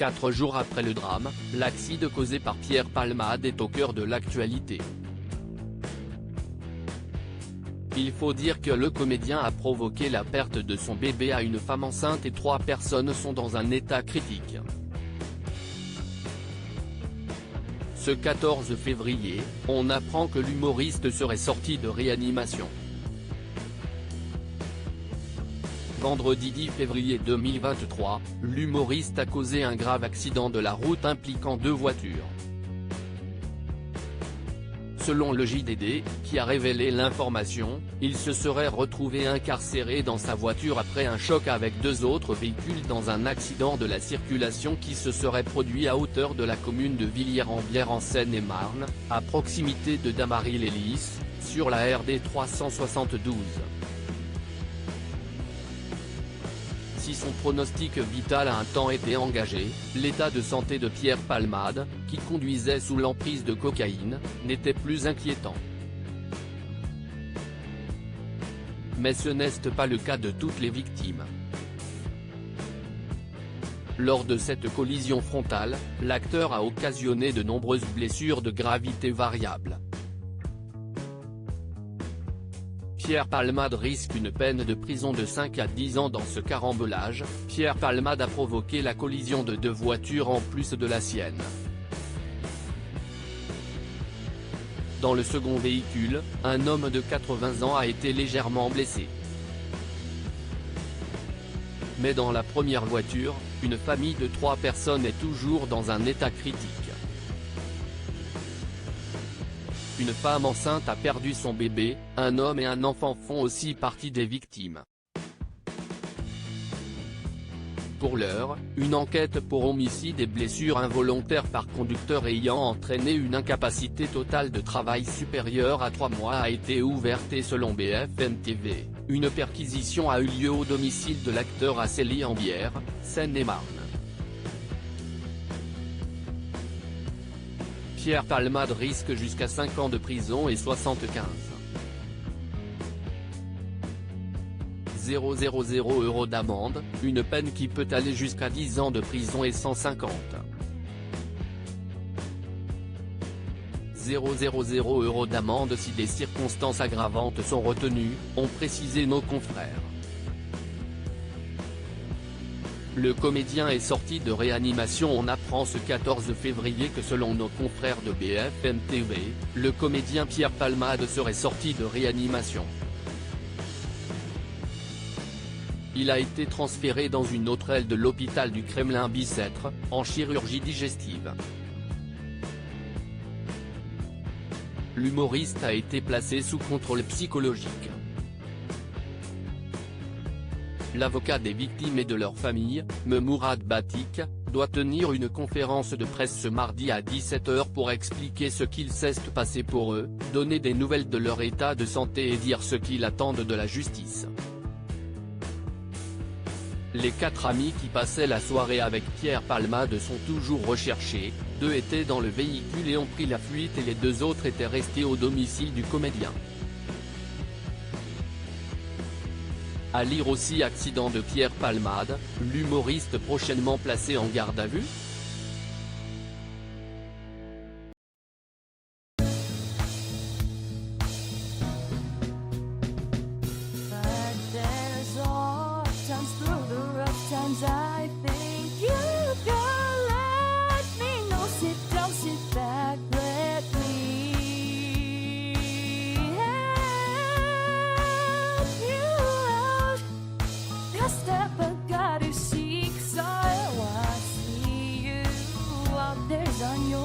4 jours après le drame, l'accident causé par Pierre Palmade est au cœur de l'actualité. Il faut dire que le comédien a provoqué la perte de son bébé à une femme enceinte et 3 personnes sont dans un état critique. Ce 14 février, on apprend que l'humoriste serait sorti de réanimation. Vendredi 10 février 2023, l'humoriste a causé un grave accident de la route impliquant 2 voitures. Selon le JDD, qui a révélé l'information, il se serait retrouvé incarcéré dans sa voiture après un choc avec 2 autres véhicules dans un accident de la circulation qui se serait produit à hauteur de la commune de Villiers-en-Bière en Seine-et-Marne, à proximité de Damary-les-Lys, sur la RD 372. Si son pronostic vital a un temps été engagé, l'état de santé de Pierre Palmade, qui conduisait sous l'emprise de cocaïne, n'était plus inquiétant. Mais ce n'est pas le cas de toutes les victimes. Lors de cette collision frontale, l'acteur a occasionné de nombreuses blessures de gravité variable. Pierre Palmade risque une peine de prison de 5 à 10 ans dans ce carambolage. Pierre Palmade a provoqué la collision de 2 voitures en plus de la sienne. Dans le second véhicule, un homme de 80 ans a été légèrement blessé. Mais dans la première voiture, une famille de 3 personnes est toujours dans un état critique. Une femme enceinte a perdu son bébé, un homme et un enfant font aussi partie des victimes. Pour l'heure, une enquête pour homicide et blessures involontaires par conducteur ayant entraîné une incapacité totale de travail supérieure à 3 mois a été ouverte et selon BFM TV, une perquisition a eu lieu au domicile de l'acteur à Villiers-en-Bière, Seine-et-Marne. Pierre Palmade risque jusqu'à 5 ans de prison et 75 000 € d'amende, une peine qui peut aller jusqu'à 10 ans de prison et 150 000 € d'amende si des circonstances aggravantes sont retenues, ont précisé nos confrères. Le comédien est sorti de réanimation. On apprend ce 14 février que selon nos confrères de BFM TV, le comédien Pierre Palmade serait sorti de réanimation. Il a été transféré dans une autre aile de l'hôpital du Kremlin-Bicêtre, en chirurgie digestive. L'humoriste a été placé sous contrôle psychologique. L'avocat des victimes et de leur famille, Mourad Batik, doit tenir une conférence de presse ce mardi à 17 h pour expliquer ce qu'il s'est passé pour eux, donner des nouvelles de leur état de santé et dire ce qu'ils attendent de la justice. Les 4 amis qui passaient la soirée avec Pierre Palmade sont toujours recherchés, 2 étaient dans le véhicule et ont pris la fuite et les 2 autres étaient restés au domicile du comédien. À lire aussi accident de Pierre Palmade, l'humoriste prochainement placé en garde à vue. On your